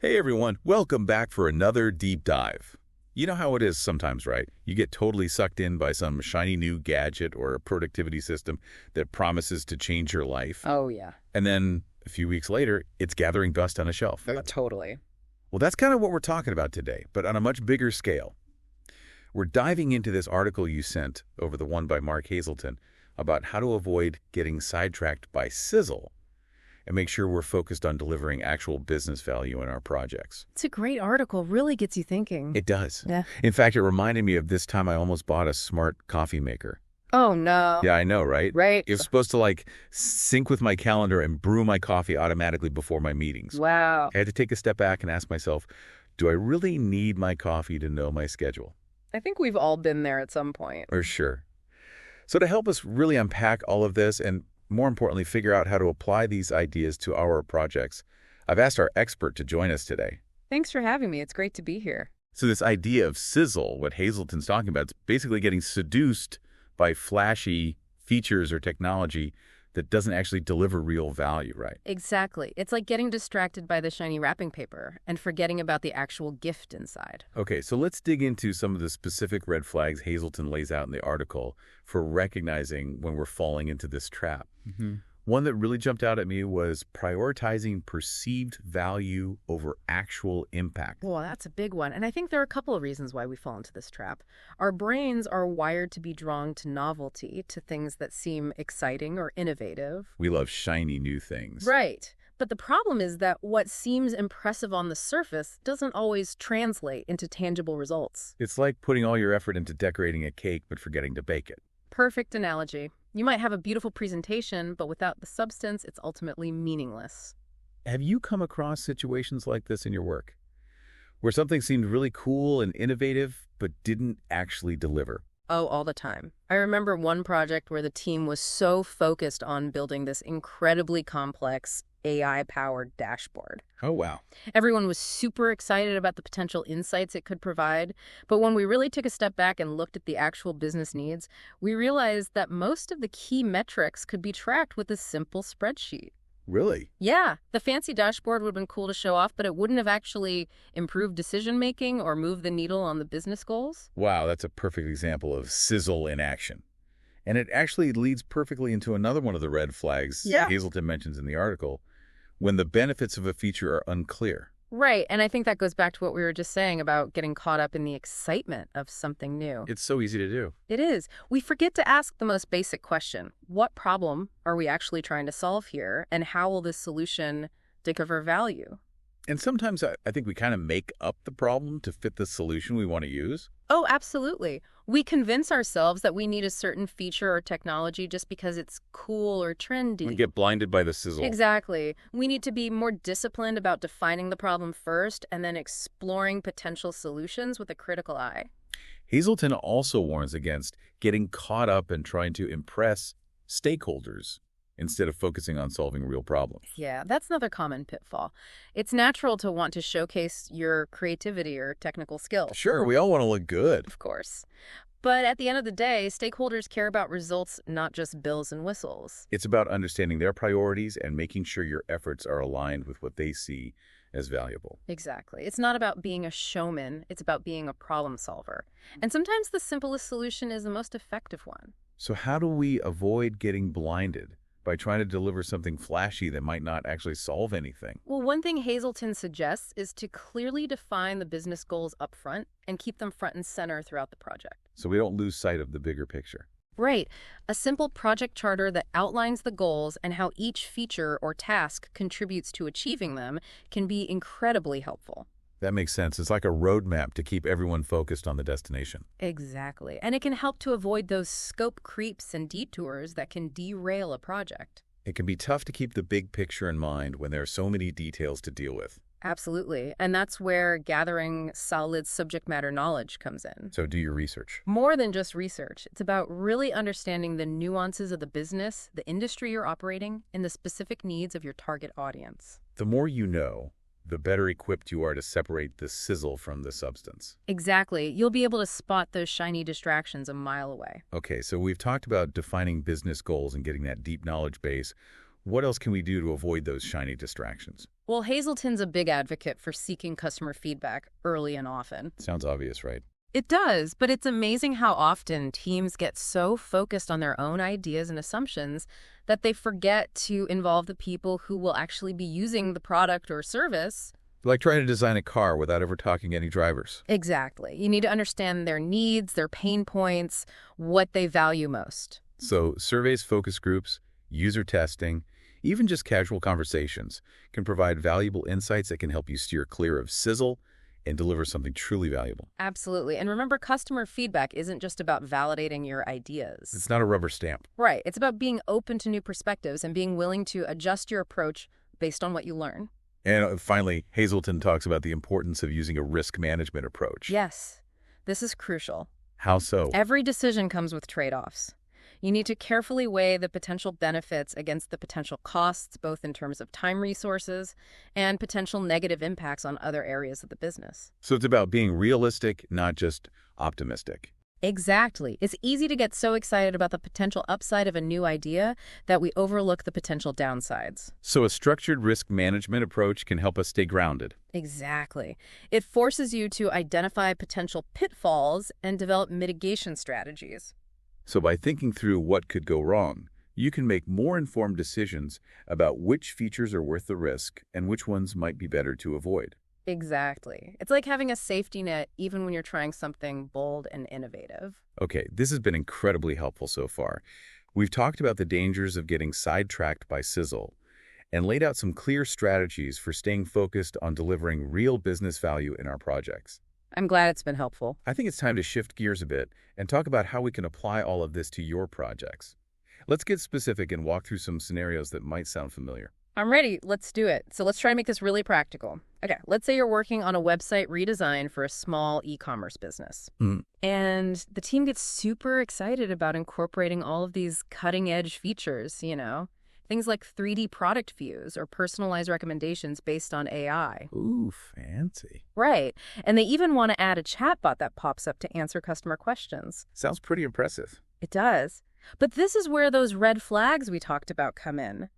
Hey everyone, welcome back for another deep dive. You know how it is sometimes, right? You get totally sucked in by some shiny new gadget or a productivity system that promises to change your life. Oh, yeah. And then a few weeks later, it's gathering dust on a shelf. Totally. Well, that's kind of what we're talking about today, but on a much bigger scale. We're diving into this article you sent over the one by Mark Hazleton about how to avoid getting sidetracked by Sizzle and make sure we're focused on delivering actual business value in our projects. It's a great article. Really gets you thinking. It does. Yeah. In fact, it reminded me of this time I almost bought a smart coffee maker. Oh, no. Yeah, I know, right? Right. It was supposed to sync with my calendar and brew my coffee automatically before my meetings. Wow. I had to take a step back and ask myself, do I really need my coffee to know my schedule? I think we've all been there at some point. Or sure. So to help us really unpack all of this and more importantly, figure out how to apply these ideas to our projects, I've asked our expert to join us today. Thanks for having me. It's great to be here. So this idea of Sizzle, what Hazleton's talking about, is basically getting seduced by flashy features or technology that doesn't actually deliver real value, right? Exactly. It's like getting distracted by the shiny wrapping paper and forgetting about the actual gift inside. Okay, so let's dig into some of the specific red flags Hazleton lays out in the article for recognizing when we're falling into this trap. One that really jumped out at me was prioritizing perceived value over actual impact. Well, that's a big one. And I think there are a couple of reasons why we fall into this trap. Our brains are wired to be drawn to novelty, to things that seem exciting or innovative. We love shiny new things. Right. But the problem is that what seems impressive on the surface doesn't always translate into tangible results. It's like putting all your effort into decorating a cake but forgetting to bake it. Perfect analogy. You might have a beautiful presentation, but without the substance, it's ultimately meaningless. Have you come across situations like this in your work, where something seemed really cool and innovative but didn't actually deliver? Oh, all the time. I remember one project where the team was so focused on building this incredibly complex AI-powered dashboard. Oh, wow. Everyone was super excited about the potential insights it could provide, but when we really took a step back and looked at the actual business needs, we realized that most of the key metrics could be tracked with a simple spreadsheet. Really? Yeah, the fancy dashboard would have been cool to show off, but it wouldn't have actually improved decision-making or moved the needle on the business goals. Wow, that's a perfect example of Sizzle in action. And it actually leads perfectly into another one of the red flags Hazleton mentions in the article, when the benefits of a feature are unclear. Right, and I think that goes back to what we were just saying about getting caught up in the excitement of something new. It's so easy to do. It is. We forget to ask the most basic question. What problem are we actually trying to solve here, and how will this solution deliver value? And sometimes I think we kind of make up the problem to fit the solution we want to use. Oh, absolutely. We convince ourselves that we need a certain feature or technology just because it's cool or trendy. We get blinded by the sizzle. Exactly. We need to be more disciplined about defining the problem first and then exploring potential solutions with a critical eye. Hazleton also warns against getting caught up in trying to impress stakeholders instead of focusing on solving real problems. Yeah, that's another common pitfall. It's natural to want to showcase your creativity or technical skill. Sure, we all want to look good. Of course. But at the end of the day, stakeholders care about results, not just bells and whistles. It's about understanding their priorities and making sure your efforts are aligned with what they see as valuable. Exactly. It's not about being a showman. It's about being a problem solver. And sometimes the simplest solution is the most effective one. So how do we avoid getting blinded by trying to deliver something flashy that might not actually solve anything? Well, one thing Hazleton suggests is to clearly define the business goals up front and keep them front and center throughout the project. So we don't lose sight of the bigger picture. Right. A simple project charter that outlines the goals and how each feature or task contributes to achieving them can be incredibly helpful. That makes sense. It's like a roadmap to keep everyone focused on the destination. Exactly. And it can help to avoid those scope creeps and detours that can derail a project. It can be tough to keep the big picture in mind when there are so many details to deal with. Absolutely. And that's where gathering solid subject matter knowledge comes in. So do your research. More than just research. It's about really understanding the nuances of the business, the industry you're operating, and the specific needs of your target audience. The more you know, the better equipped you are to separate the sizzle from the substance. Exactly. You'll be able to spot those shiny distractions a mile away. Okay, so we've talked about defining business goals and getting that deep knowledge base. What else can we do to avoid those shiny distractions? Well, Hazleton's a big advocate for seeking customer feedback early and often. Sounds obvious, right? It does, but it's amazing how often teams get so focused on their own ideas and assumptions that they forget to involve the people who will actually be using the product or service. Like trying to design a car without ever talking to any drivers. Exactly. You need to understand their needs, their pain points, what they value most. So surveys, focus groups, user testing, even just casual conversations can provide valuable insights that can help you steer clear of Sizzle and deliver something truly valuable. Absolutely. And remember, customer feedback isn't just about validating your ideas. It's not a rubber stamp. Right. It's about being open to new perspectives and being willing to adjust your approach based on what you learn. And finally, Hazleton talks about the importance of using a risk management approach. Yes, this is crucial. How so? Every decision comes with trade-offs. You need to carefully weigh the potential benefits against the potential costs, both in terms of time resources and potential negative impacts on other areas of the business. So it's about being realistic, not just optimistic. Exactly. It's easy to get so excited about the potential upside of a new idea that we overlook the potential downsides. So a structured risk management approach can help us stay grounded. Exactly. It forces you to identify potential pitfalls and develop mitigation strategies. So by thinking through what could go wrong, you can make more informed decisions about which features are worth the risk and which ones might be better to avoid. Exactly. It's like having a safety net even when you're trying something bold and innovative. Okay, this has been incredibly helpful so far. We've talked about the dangers of getting sidetracked by Sizzle and laid out some clear strategies for staying focused on delivering real business value in our projects. I'm glad it's been helpful. I think it's time to shift gears a bit and talk about how we can apply all of this to your projects. Let's get specific and walk through some scenarios that might sound familiar. I'm ready. Let's do it. So let's try to make this really practical. Okay, let's say you're working on a website redesign for a small e-commerce business. And the team gets super excited about incorporating all of these cutting-edge features, things like 3D product views or personalized recommendations based on AI. Ooh, fancy. Right. And they even want to add a chatbot that pops up to answer customer questions. Sounds pretty impressive. It does. But this is where those red flags we talked about come in.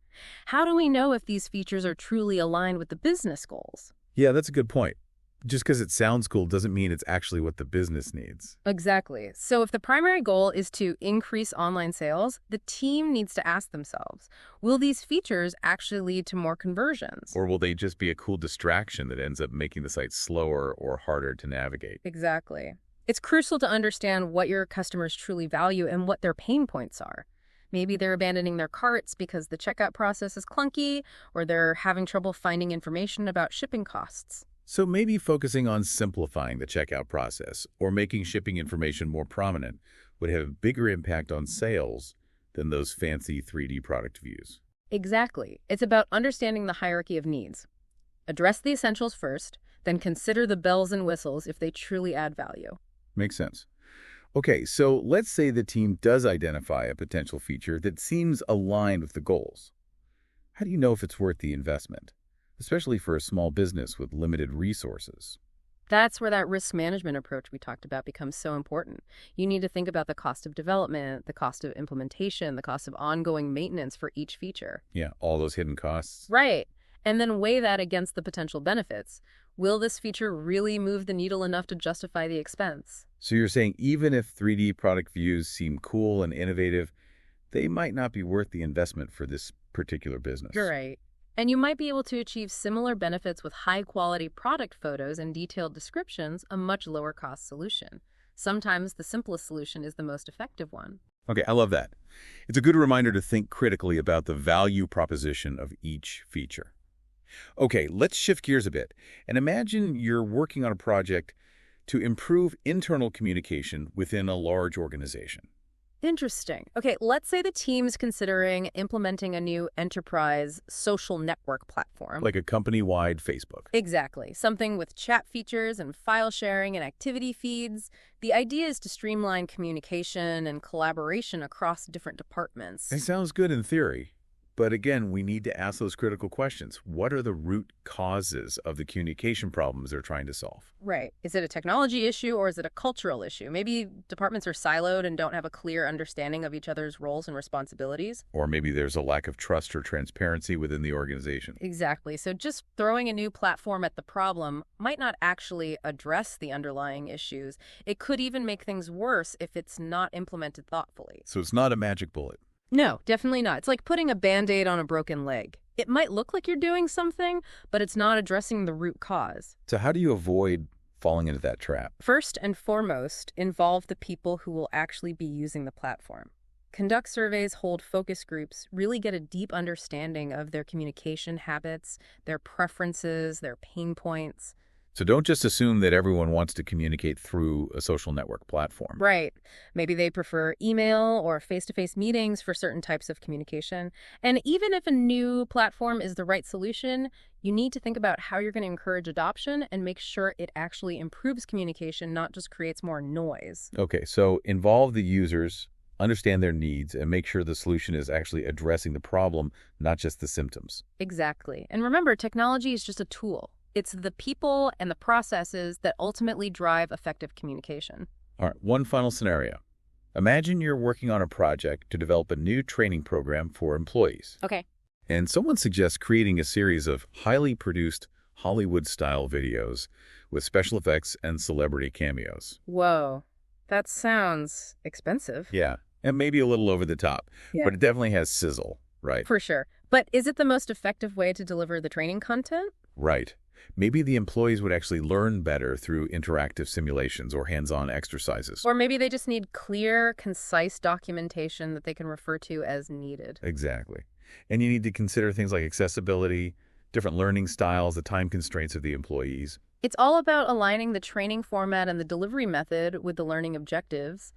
How do we know if these features are truly aligned with the business goals? Yeah, that's a good point. Just because it sounds cool doesn't mean it's actually what the business needs. Exactly. So if the primary goal is to increase online sales, the team needs to ask themselves, will these features actually lead to more conversions? Or will they just be a cool distraction that ends up making the site slower or harder to navigate? Exactly. It's crucial to understand what your customers truly value and what their pain points are. Maybe they're abandoning their carts because the checkout process is clunky, or they're having trouble finding information about shipping costs. So maybe focusing on simplifying the checkout process or making shipping information more prominent would have a bigger impact on sales than those fancy 3D product views. Exactly. It's about understanding the hierarchy of needs. Address the essentials first, then consider the bells and whistles if they truly add value. Makes sense. Okay, so let's say the team does identify a potential feature that seems aligned with the goals. How do you know if it's worth the investment, especially for a small business with limited resources? That's where that risk management approach we talked about becomes so important. You need to think about the cost of development, the cost of implementation, the cost of ongoing maintenance for each feature. Yeah, all those hidden costs. Right. And then weigh that against the potential benefits. Will this feature really move the needle enough to justify the expense? So you're saying even if 3D product views seem cool and innovative, they might not be worth the investment for this particular business. You're right. And you might be able to achieve similar benefits with high-quality product photos and detailed descriptions, a much lower-cost solution. Sometimes the simplest solution is the most effective one. Okay, I love that. It's a good reminder to think critically about the value proposition of each feature. Okay, let's shift gears a bit and imagine you're working on a project to improve internal communication within a large organization. Interesting. Okay, let's say the team's considering implementing a new enterprise social network platform. Like a company-wide Facebook. Exactly. Something with chat features and file sharing and activity feeds. The idea is to streamline communication and collaboration across different departments. It sounds good in theory, But again, we need to ask those critical questions. What are the root causes of the communication problems they're trying to solve? Right. Is it a technology issue or is it a cultural issue? Maybe departments are siloed and don't have a clear understanding of each other's roles and responsibilities. Or maybe there's a lack of trust or transparency within the organization. Exactly. So just throwing a new platform at the problem might not actually address the underlying issues. It could even make things worse if it's not implemented thoughtfully. So it's not a magic bullet. No, definitely not. It's like putting a Band-Aid on a broken leg. It might look like you're doing something, but it's not addressing the root cause. So how do you avoid falling into that trap? First and foremost, involve the people who will actually be using the platform. Conduct surveys, hold focus groups, really get a deep understanding of their communication habits, their preferences, their pain points. So don't just assume that everyone wants to communicate through a social network platform. Right. Maybe they prefer email or face-to-face meetings for certain types of communication. And even if a new platform is the right solution, you need to think about how you're going to encourage adoption and make sure it actually improves communication, not just creates more noise. Okay, so involve the users, understand their needs, and make sure the solution is actually addressing the problem, not just the symptoms. Exactly. And remember, technology is just a tool. It's the people and the processes that ultimately drive effective communication. All right, one final scenario. Imagine you're working on a project to develop a new training program for employees. Okay. And someone suggests creating a series of highly produced Hollywood-style videos with special effects and celebrity cameos. Whoa. That sounds expensive. Yeah, and maybe a little over the top, but it definitely has sizzle, right? For sure. But is it the most effective way to deliver the training content? Right. Maybe the employees would actually learn better through interactive simulations or hands-on exercises. Or maybe they just need clear, concise documentation that they can refer to as needed. Exactly. And you need to consider things like accessibility, different learning styles, the time constraints of the employees. It's all about aligning the training format and the delivery method with the learning objectives,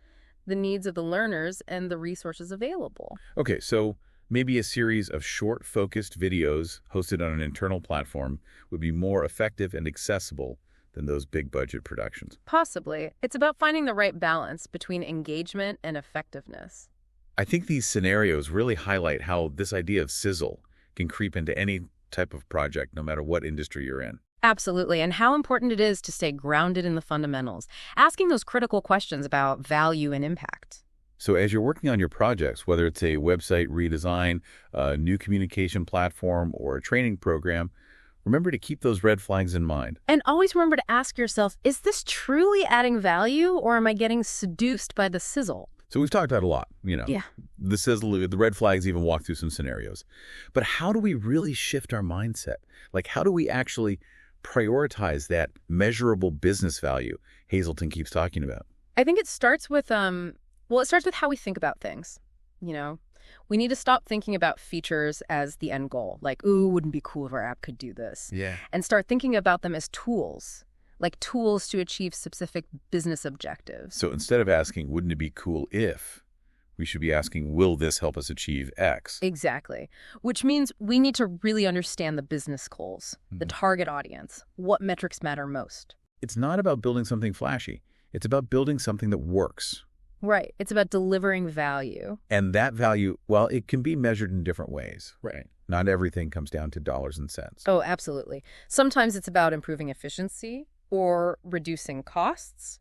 the needs of the learners, and the resources available. Okay, so maybe a series of short, focused videos hosted on an internal platform would be more effective and accessible than those big-budget productions. Possibly. It's about finding the right balance between engagement and effectiveness. I think these scenarios really highlight how this idea of sizzle can creep into any type of project, no matter what industry you're in. Absolutely, and how important it is to stay grounded in the fundamentals, asking those critical questions about value and impact. So as you're working on your projects, whether it's a website redesign, a new communication platform, or a training program, remember to keep those red flags in mind. And always remember to ask yourself, is this truly adding value, or am I getting seduced by the sizzle? So we've talked about a lot, Yeah. the sizzle, the red flags, even walk through some scenarios. But how do we really shift our mindset? Like, how do we actually prioritize that measurable business value Hazleton keeps talking about? I think it starts with, it starts with how we think about things. We need to stop thinking about features as the end goal. Like, ooh, wouldn't it be cool if our app could do this? Yeah. And start thinking about them as tools, like tools to achieve specific business objectives. So instead of asking, wouldn't it be cool if, we should be asking, will this help us achieve X? Exactly. Which means we need to really understand the business goals, the target audience, what metrics matter most. It's not about building something flashy. It's about building something that works. Right. It's about delivering value. And that value, well, it can be measured in different ways. Right. Not everything comes down to dollars and cents. Oh, absolutely. Sometimes it's about improving efficiency or reducing costs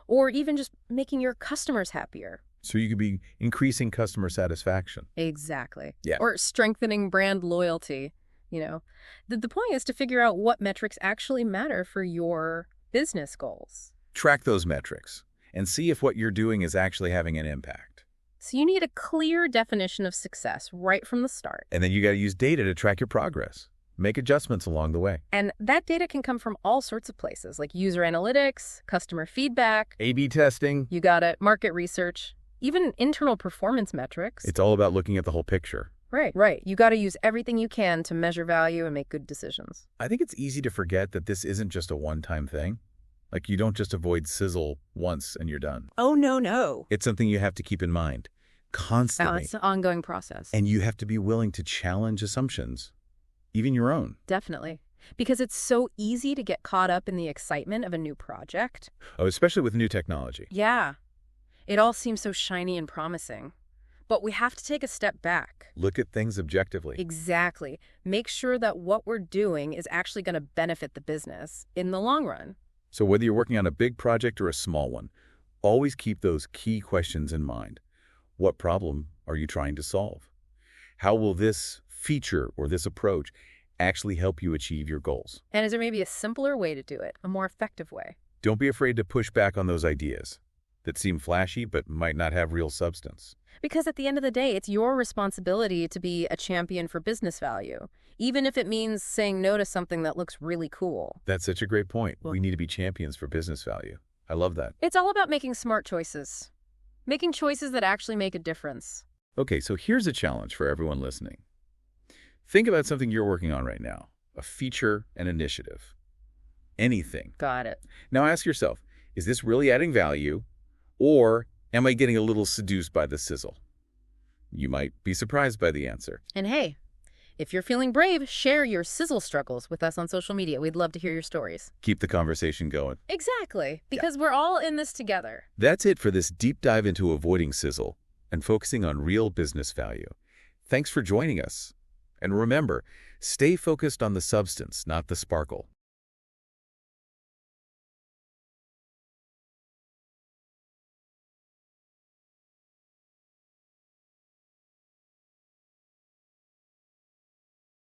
or even just making your customers happier. So you could be increasing customer satisfaction. Exactly. Yeah. Or strengthening brand loyalty. The point is to figure out what metrics actually matter for your business goals. Track those metrics and see if what you're doing is actually having an impact. So you need a clear definition of success right from the start. And then you got to use data to track your progress. Make adjustments along the way. And that data can come from all sorts of places, like user analytics, customer feedback. A/B testing. You got it. Market research, even internal performance metrics. It's all about looking at the whole picture. Right. You got to use everything you can to measure value and make good decisions. I think it's easy to forget that this isn't just a one-time thing. Like, you don't just avoid sizzle once and you're done. Oh, no. It's something you have to keep in mind constantly. It's an ongoing process. And you have to be willing to challenge assumptions, even your own. Definitely. Because it's so easy to get caught up in the excitement of a new project. Oh, especially with new technology. Yeah. It all seems so shiny and promising. But we have to take a step back. Look at things objectively. Exactly. Make sure that what we're doing is actually going to benefit the business in the long run. So whether you're working on a big project or a small one, always keep those key questions in mind. What problem are you trying to solve? How will this feature or this approach actually help you achieve your goals? And is there maybe a simpler way to do it, a more effective way? Don't be afraid to push back on those ideas that seem flashy but might not have real substance. Because at the end of the day, it's your responsibility to be a champion for business value, even if it means saying no to something that looks really cool. That's such a great point. We need to be champions for business value. I love that. It's all about making smart choices, making choices that actually make a difference. Okay, so here's a challenge for everyone listening. Think about something you're working on right now, a feature, an initiative, anything. Got it. Now ask yourself, is this really adding value, or am I getting a little seduced by the sizzle? You might be surprised by the answer. And hey, if you're feeling brave, share your sizzle struggles with us on social media. We'd love to hear your stories. Keep the conversation going. Exactly, because we're all in this together. That's it for this deep dive into avoiding sizzle and focusing on real business value. Thanks for joining us. And remember, stay focused on the substance, not the sparkle.